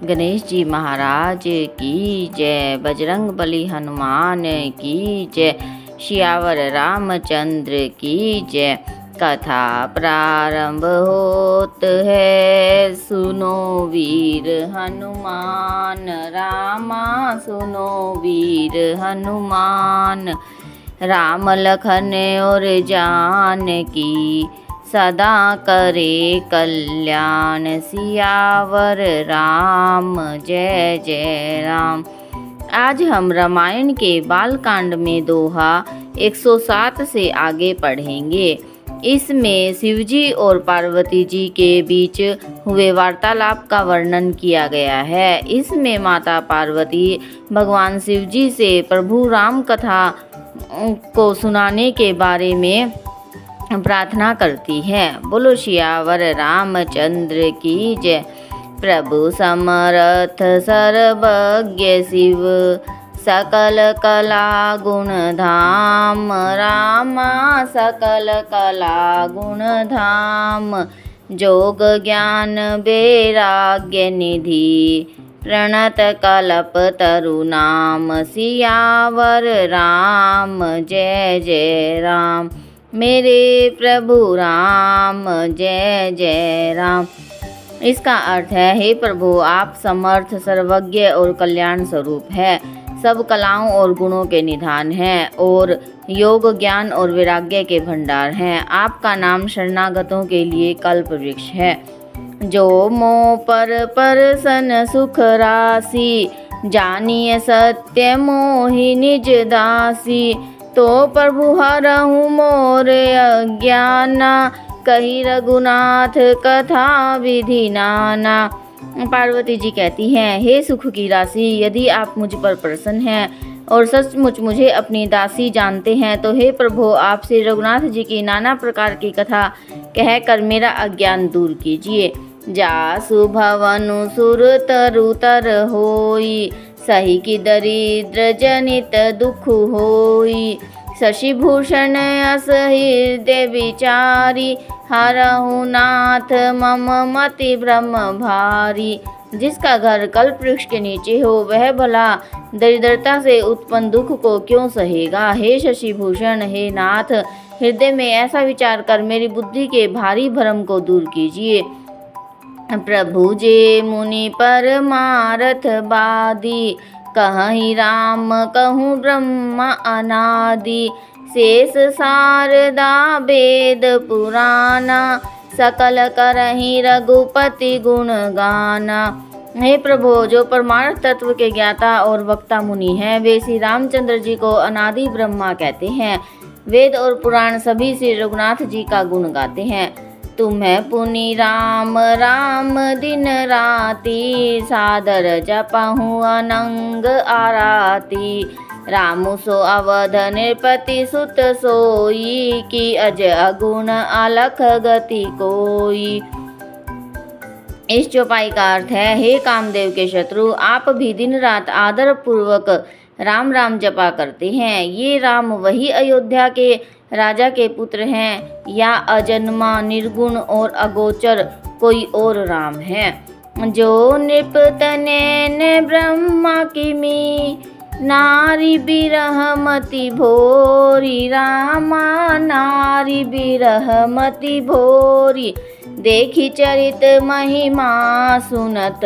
गणेश जी महाराज की जय। बजरंग बली हनुमान की जय। सियावर रामचंद्र की जय। कथा प्रारंभ होत है, सुनो वीर हनुमान रामा, सुनो वीर हनुमान। राम लखन और जानकी सदा करे कल्याण, सियावर राम जय जय राम। आज हम रामायण के बालकांड में दोहा 107 से आगे पढ़ेंगे। इसमें शिवजी और पार्वती जी के बीच हुए वार्तालाप का वर्णन किया गया है। इसमें माता पार्वती भगवान शिवजी से प्रभु राम कथा को सुनाने के बारे में प्रार्थना करती है। बोलो सियावर रामचंद्र की जय। प्रभु समर्थ सर्वज्ञ शिव, सकल कला गुण धाम रामा, सकल कला गुण धाम। जोग ज्ञान वैराग्य निधि, प्रणत कल्प तरु नाम, सियावर राम जय जय राम। मेरे प्रभु राम जय जय राम। इसका अर्थ है, हे प्रभु आप समर्थ सर्वज्ञ और कल्याण स्वरूप है, सब कलाओं और गुणों के निधान हैं और योग ज्ञान और वैराग्य के भंडार हैं। आपका नाम शरणागतों के लिए कल्प वृक्ष है। जो मोह पर सन सुख राशि, जानिए सत्य मोहि निज दासी। तो प्रभु हरहु मोर अज्ञाना, कही रघुनाथ कथा विधि नाना। पार्वती जी कहती हैं, हे सुख की राशि, यदि आप मुझ पर प्रसन्न हैं और सचमुच मुझे अपनी दासी जानते हैं तो हे प्रभु आप श्री रघुनाथ जी की नाना प्रकार की कथा कहकर मेरा अज्ञान दूर कीजिए। जासु भवनु सुर तरु तर होई, सही की दरिद्र जनित दुख होई। शशिभूषण अस हृदय विचारी, हरहु नाथ मम मति ब्रह्म भारी। जिसका घर कल्प वृक्ष के नीचे हो वह भला दरिद्रता से उत्पन्न दुख को क्यों सहेगा। हे शशिभूषण, हे नाथ, हृदय में ऐसा विचार कर मेरी बुद्धि के भारी भ्रम को दूर कीजिए। प्रभु जे मुनि परमारथ बादी, कहीं राम कहूँ ब्रह्म अनादि। शेष शारदा वेद पुराना, सकल करहि रघुपति गुण गाना। हे प्रभु जो परमार्थ तत्व के ज्ञाता और वक्ता मुनि हैं, वे श्री रामचंद्र जी को अनादि ब्रह्मा कहते हैं। वेद और पुराण सभी श्री रघुनाथ जी का गुण गाते हैं। तुम्हें पुनि राम राम दिन राति, सादर जपहु अनंग आराती। रामु सो अवध नृपति सुत सोई, की अज अगुण अलख गति कोई। इस चौपाई का अर्थ है, हे कामदेव के शत्रु, आप भी दिन रात आदर पूर्वक राम राम जपा करते हैं। ये राम वही अयोध्या के राजा के पुत्र हैं या अजन्मा निर्गुण और अगोचर कोई और राम है। जो नृप तनैन ब्रह्मा किमी, नारी बिरह मति भोरी रामा, नारी बिरह मति भोरी। देखी चरित महिमा सुनत,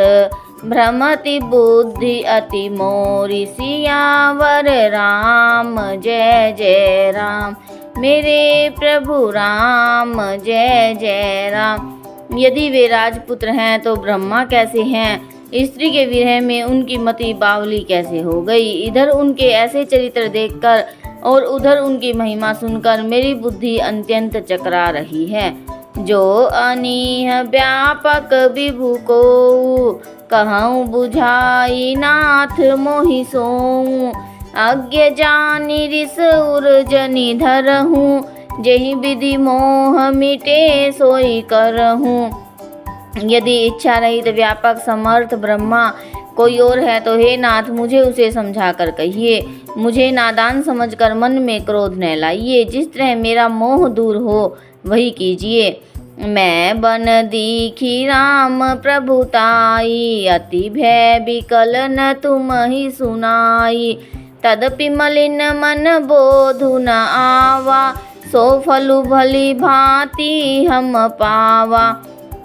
भ्रमति बुद्धि अति मोरी। सियावर राम जय जय राम। मेरे प्रभु राम जय जय राम। यदि वे राजपुत्र हैं तो ब्रह्मा कैसे हैं? स्त्री के विरह में उनकी मति बावली कैसे हो गई? इधर उनके ऐसे चरित्र देखकर और उधर उनकी महिमा सुनकर मेरी बुद्धि अत्यंत चकरा रही है। जो अनीह व्यापक विभु को, कहूँ बुझाई नाथ मोहि सोऊं। अज्ञ जानि रिस उर्जनि धरहूँ, जेहि विधि मोह मिटे सोई करहूँ। यदि इच्छा रहित व्यापक समर्थ ब्रह्मा कोई और है तो हे नाथ मुझे उसे समझा कर कहिए। मुझे नादान समझकर मन में क्रोध न लाइए। जिस तरह मेरा मोह दूर हो वही कीजिए। मैं बन दीखी राम प्रभुताई, अति भय विकल न तुम ही सुनाई। तदपि मलिन मन बोधु न आवा, सो फलु भली भांति हम पावा।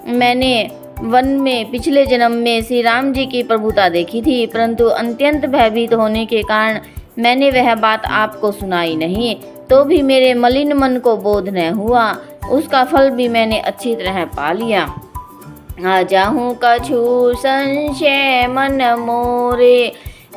मैंने वन में पिछले जन्म में श्री राम जी की प्रभुता देखी थी, परंतु अत्यंत भयभीत होने के कारण मैंने वह बात आपको सुनाई नहीं, तो भी मेरे मलिन मन को बोध न हुआ। उसका फल भी मैंने अच्छी तरह पा लिया। आजाहूँ कछु संशय मन मोरे,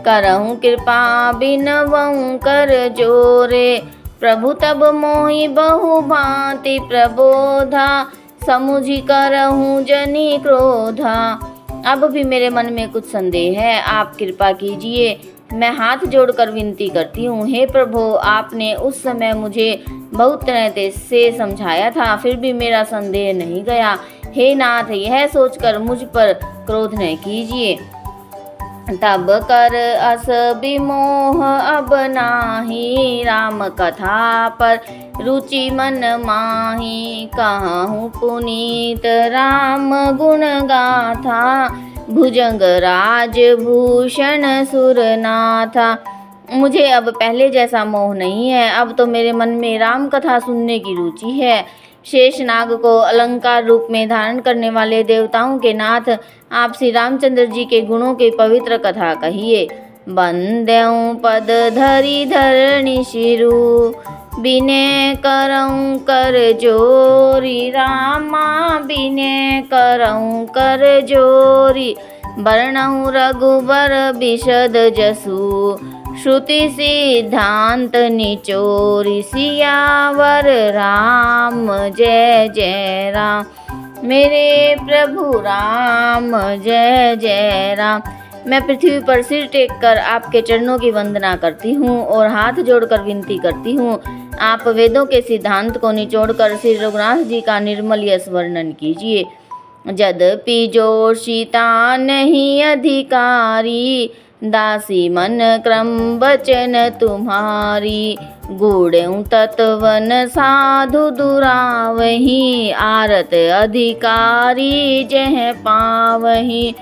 करहूँ कृपा बिनवऊँ कर जोरे। प्रभु तब मोहि बहु भांति प्रबोधा, समुझि करहूँ जनि क्रोधा। अब भी मेरे मन में कुछ संदेह है, आप कृपा कीजिए। मैं हाथ जोड़कर विनती करती हूँ, हे प्रभु, आपने उस समय मुझे बहुत तरह से समझाया था, फिर भी मेरा संदेह नहीं गया। हे नाथ, यह सोचकर मुझ पर क्रोध न कीजिए। तब कर अस विमोह अब नाही, राम कथा पर रुचि मन माही। कहूँ पुनीत राम गुण गाथा, भुजंग राज भूषण सुरनाथा। मुझे अब पहले जैसा मोह नहीं है, अब तो मेरे मन में राम कथा सुनने की रुचि है। शेषनाग को अलंकार रूप में धारण करने वाले देवताओं के नाथ, आप श्री रामचंद्र जी के गुणों की पवित्र कथा कहिए। बंदेऊ पद धरि धरणी शिरु, बिने करऊँ कर जोरी। रामा बिने करऊँ कर जोरी, वर्णहु रघुबर बिशद जसु। श्रुति सिद्धांत निचोरी, सियावर राम जय जय राम। मेरे प्रभु राम जय जय राम। मैं पृथ्वी पर सिर टेक कर आपके चरणों की वंदना करती हूँ और हाथ जोड़कर विनती करती हूँ, आप वेदों के सिद्धांत को निचोड़कर श्री रघुनाथ जी का निर्मल यश वर्णन कीजिए। यद्यपि जोशिता नहीं अधिकारी, दासी मन क्रम बचन तुम्हारी। गूढ़ें तत्वन साधु दुरावही, आरत अधिकारी जह पावही।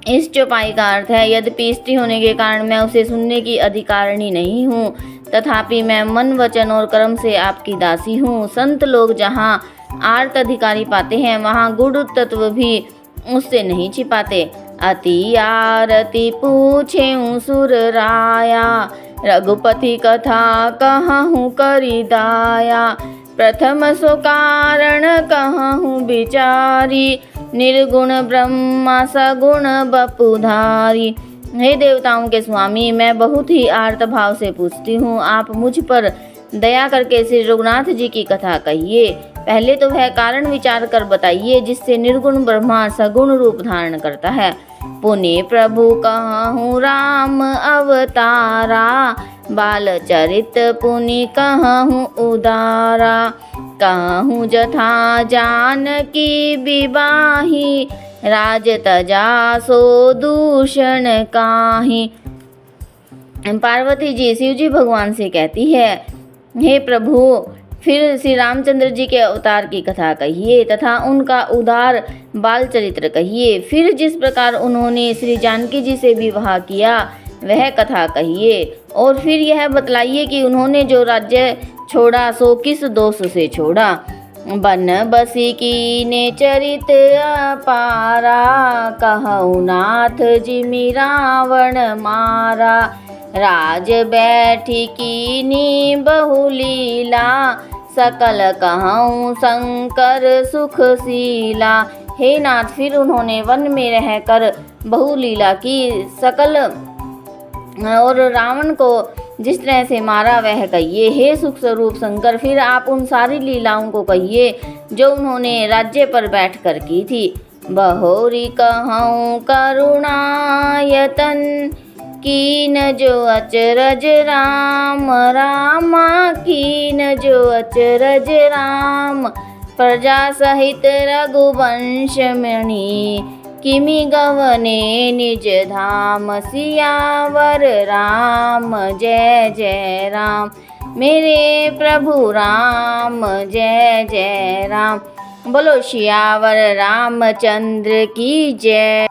इस चौपाई का अर्थ है, यद्यपि स्त्री होने के कारण मैं उसे सुनने की अधिकारिणी नहीं हूँ, तथापि मैं मन वचन और कर्म से आपकी दासी हूँ। संत लोग जहाँ आर्त अधिकारी पाते हैं, वहाँ गूढ़ तत्व भी उससे नहीं छिपाते। अति आरती पूछे सुर राया, रघुपति कथा कहूँ करी दाया। प्रथम सो कारण कहूँ विचारी, निर्गुण ब्रह्मा सगुण बपुधारी। हे देवताओं के स्वामी, मैं बहुत ही आर्त भाव से पूछती हूँ, आप मुझ पर दया करके श्री रघुनाथ जी की कथा कहिए। पहले तो वह कारण विचार कर बताइए जिससे निर्गुण ब्रह्मा सगुण रूप धारण करता है। पुण्य प्रभु कहूँ राम अवतारा, बाल चरित पुनि कहूँ उदारा। कहूँ जथा जानकी विवाही, राज तजा सो दूषण काहि। पार्वती जी शिव जी भगवान से कहती है, हे प्रभु, फिर श्री रामचंद्र जी के अवतार की कथा कहिए तथा उनका उदार बाल चरित्र कहिए। फिर जिस प्रकार उन्होंने श्री जानकी जी से विवाह किया वह कथा कहिए, और फिर यह बतलाइए कि उन्होंने जो राज्य छोड़ा सो किस दोष से छोड़ा। बन बसी की ने चरित अपारा, कहूँ नाथ जिमि रावण मारा। राज बैठी कीनी बहुलीला, सकल कहूँ शंकर सुखशीला। हे नाथ, फिर उन्होंने वन में रहकर बहुलीला की, सकल और रावण को जिस तरह से मारा वह कहिए। हे सुख स्वरूप शंकर, फिर आप उन सारी लीलाओं को कहिए जो उन्होंने राज्य पर बैठकर की थी। बहोरी कहूँ करुणायतन, कीन जो अचरज राम रामा। कीन जो अचरज राम, प्रजा सहित रघुवंश मणि। किमि गवने निज धाम, सियावर राम जय जय राम। मेरे प्रभु राम जय जय राम। बोलो सियावर रामचंद्र की जय।